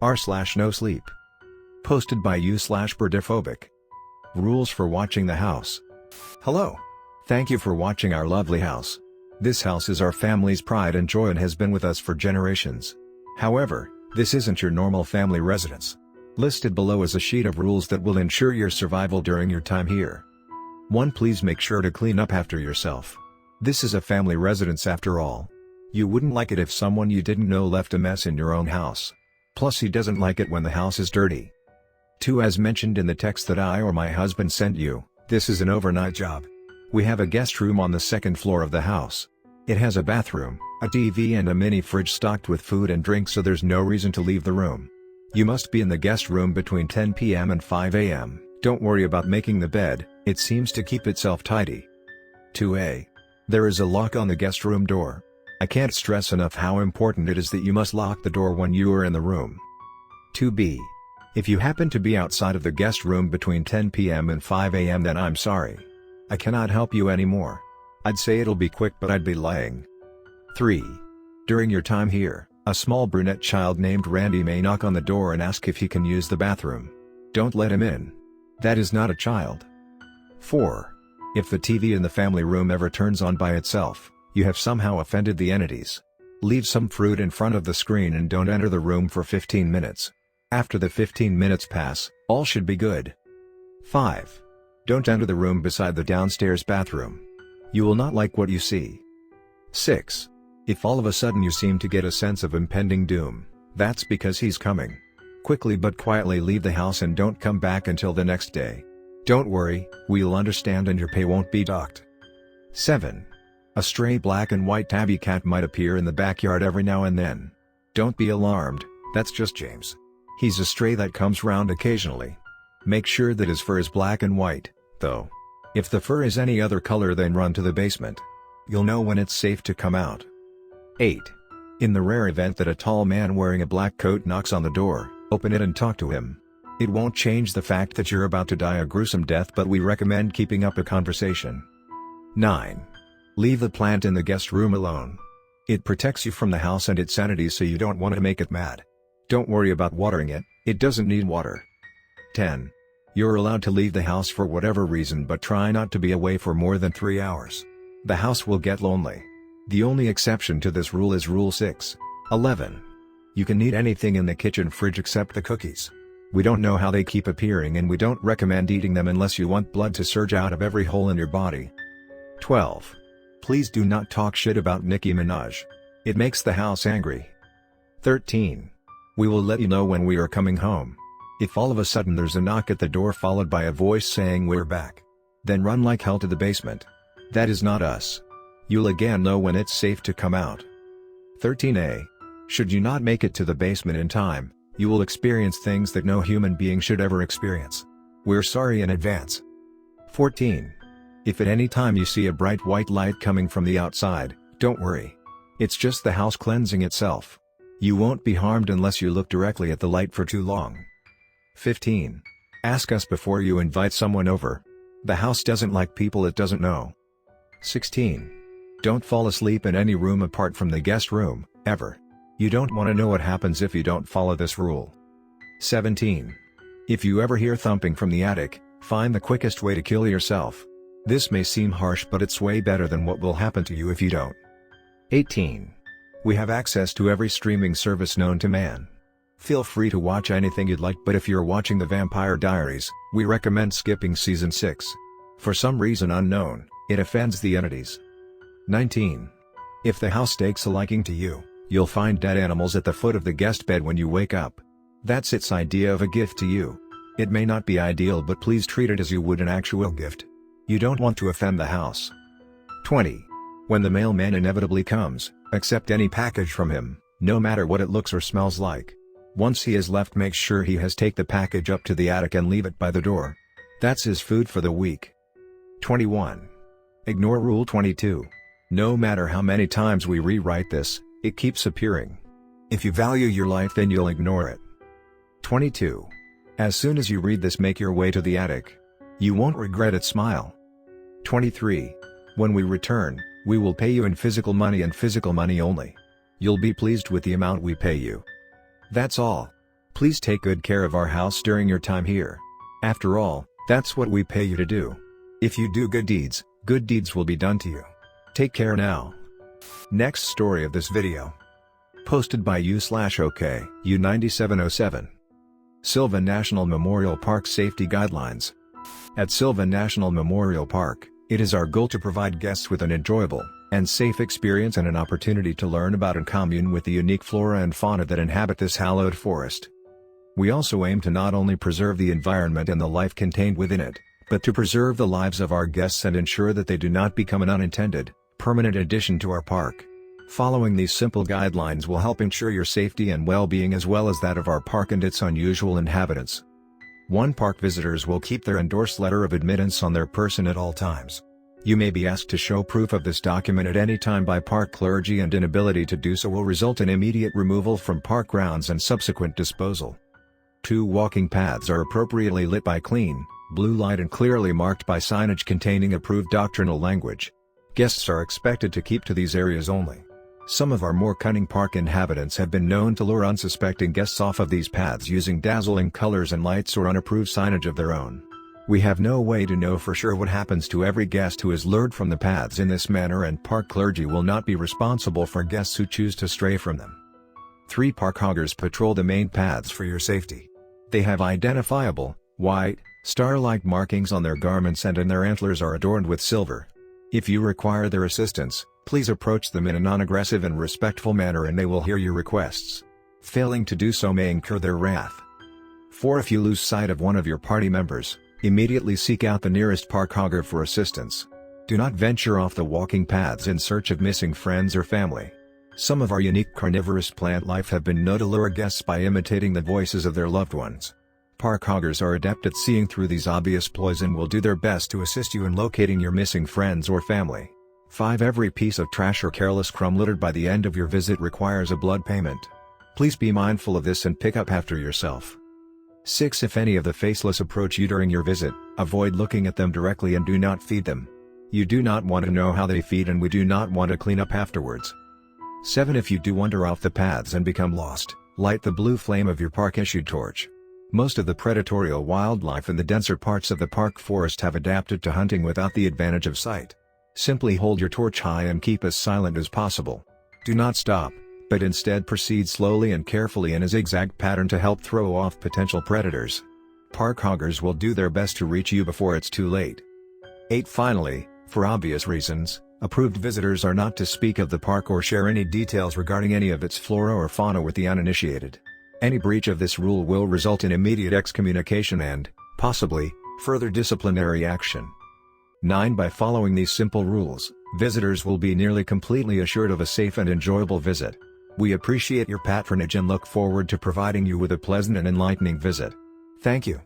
r/NoSleep. Posted by you/bardiphobic. Rules for watching the house. Hello. Thank you for watching our lovely house. This house is our family's pride and joy and has been with us for generations. However, this isn't your normal family residence. Listed below is a sheet of rules that will ensure your survival during your time here. 1. Please make sure to clean up after yourself. This is a family residence after all. You wouldn't like it if someone you didn't know left a mess in your own house. Plus he doesn't like it when the house is dirty. 2. As mentioned in the text that I or my husband sent you, this is an overnight job. We have a guest room on the second floor of the house. It has a bathroom, a TV and a mini fridge stocked with food and drink, so there's no reason to leave the room. You must be in the guest room between 10 p.m. and 5 a.m. Don't worry about making the bed, it seems to keep itself tidy. 2a. There is a lock on the guest room door. I can't stress enough how important it is that you must lock the door when you are in the room. 2b. If you happen to be outside of the guest room between 10 p.m. and 5 a.m. then I'm sorry. I cannot help you anymore. I'd say it'll be quick, but I'd be lying. 3. During your time here, a small brunette child named Randy may knock on the door and ask if he can use the bathroom. Don't let him in. That is not a child. 4. If the TV in the family room ever turns on by itself, you have somehow offended the entities. Leave some fruit in front of the screen and don't enter the room for 15 minutes. After the 15 minutes pass, all should be good. 5. Don't enter the room beside the downstairs bathroom. You will not like what you see. 6. If all of a sudden you seem to get a sense of impending doom, that's because he's coming. Quickly but quietly leave the house and don't come back until the next day. Don't worry, we'll understand and your pay won't be docked. 7. A stray black and white tabby cat might appear in the backyard every now and then. Don't be alarmed, that's just James. He's a stray that comes round occasionally. Make sure that his fur is black and white, though. If the fur is any other color, then run to the basement. You'll know when it's safe to come out. 8. In the rare event that a tall man wearing a black coat knocks on the door, open it and talk to him. It won't change the fact that you're about to die a gruesome death, but we recommend keeping up a conversation. 9. Leave the plant in the guest room alone. It protects you from the house and its entities, so you don't want to make it mad. Don't worry about watering it, it doesn't need water. 10. You're allowed to leave the house for whatever reason, but try not to be away for more than 3 hours. The house will get lonely. The only exception to this rule is Rule 6. 11. You can eat anything in the kitchen fridge except the cookies. We don't know how they keep appearing and we don't recommend eating them unless you want blood to surge out of every hole in your body. 12. Please do not talk shit about Nicki Minaj. It makes the house angry. 13. We will let you know when we are coming home. If all of a sudden there's a knock at the door followed by a voice saying we're back, then run like hell to the basement. That is not us. You'll again know when it's safe to come out. 13a. Should you not make it to the basement in time, you will experience things that no human being should ever experience. We're sorry in advance. 14. If at any time you see a bright white light coming from the outside, don't worry. It's just the house cleansing itself. You won't be harmed unless you look directly at the light for too long. 15. Ask us before you invite someone over. The house doesn't like people it doesn't know. 16. Don't fall asleep in any room apart from the guest room, ever. You don't want to know what happens if you don't follow this rule. 17. If you ever hear thumping from the attic, find the quickest way to kill yourself. This may seem harsh, but it's way better than what will happen to you if you don't. 18. We have access to every streaming service known to man. Feel free to watch anything you'd like, but if you're watching The Vampire Diaries, we recommend skipping Season 6. For some reason unknown, it offends the entities. 19. If the house takes a liking to you, you'll find dead animals at the foot of the guest bed when you wake up. That's its idea of a gift to you. It may not be ideal, but please treat it as you would an actual gift. You don't want to offend the house. 20. When the mailman inevitably comes, accept any package from him, no matter what it looks or smells like. Once he has left, make sure he has take the package up to the attic and leave it by the door. That's his food for the week. 21. Ignore Rule 22. No matter how many times we rewrite this, it keeps appearing. If you value your life, then you'll ignore it. 22. As soon as you read this, make your way to the attic. You won't regret it. Smile. 23. When we return, we will pay you in physical money and physical money only. You'll be pleased with the amount we pay you. That's all. Please take good care of our house during your time here. After all, that's what we pay you to do. If you do good deeds will be done to you. Take care now. Next story of this video. Posted by u/OK U9707. Sylvan National Memorial Park Safety Guidelines. At Sylvan National Memorial Park, it is our goal to provide guests with an enjoyable and safe experience and an opportunity to learn about and commune with the unique flora and fauna that inhabit this hallowed forest. We also aim to not only preserve the environment and the life contained within it, but to preserve the lives of our guests and ensure that they do not become an unintended, permanent addition to our park. Following these simple guidelines will help ensure your safety and well-being as well as that of our park and its unusual inhabitants. 1. Park visitors will keep their endorsed letter of admittance on their person at all times. You may be asked to show proof of this document at any time by park clergy, and inability to do so will result in immediate removal from park grounds and subsequent disposal. 2. Walking paths are appropriately lit by clean, blue light and clearly marked by signage containing approved doctrinal language. Guests are expected to keep to these areas only. Some of our more cunning park inhabitants have been known to lure unsuspecting guests off of these paths using dazzling colors and lights or unapproved signage of their own. We have no way to know for sure what happens to every guest who is lured from the paths in this manner, and park clergy will not be responsible for guests who choose to stray from them. 3. Park hoggers patrol the main paths for your safety. They have identifiable, white, star-like markings on their garments and their antlers are adorned with silver. If you require their assistance, please approach them in a non-aggressive and respectful manner and they will hear your requests. Failing to do so may incur their wrath. 4. If you lose sight of one of your party members, immediately seek out the nearest park hogger for assistance. Do not venture off the walking paths in search of missing friends or family. Some of our unique carnivorous plant life have been known to lure guests by imitating the voices of their loved ones. Park hoggers are adept at seeing through these obvious ploys and will do their best to assist you in locating your missing friends or family. 5. Every piece of trash or careless crumb littered by the end of your visit requires a blood payment. Please be mindful of this and pick up after yourself. 6. If any of the faceless approach you during your visit, avoid looking at them directly and do not feed them. You do not want to know how they feed and we do not want to clean up afterwards. 7. If you do wander off the paths and become lost, light the blue flame of your park-issued torch. Most of the predatory wildlife in the denser parts of the park forest have adapted to hunting without the advantage of sight. Simply hold your torch high and keep as silent as possible. Do not stop, but instead proceed slowly and carefully in a zigzag pattern to help throw off potential predators. Park hoggers will do their best to reach you before it's too late. 8. Finally, for obvious reasons, approved visitors are not to speak of the park or share any details regarding any of its flora or fauna with the uninitiated. Any breach of this rule will result in immediate excommunication and, possibly, further disciplinary action. 9. By following these simple rules, visitors will be nearly completely assured of a safe and enjoyable visit. We appreciate your patronage and look forward to providing you with a pleasant and enlightening visit. Thank you.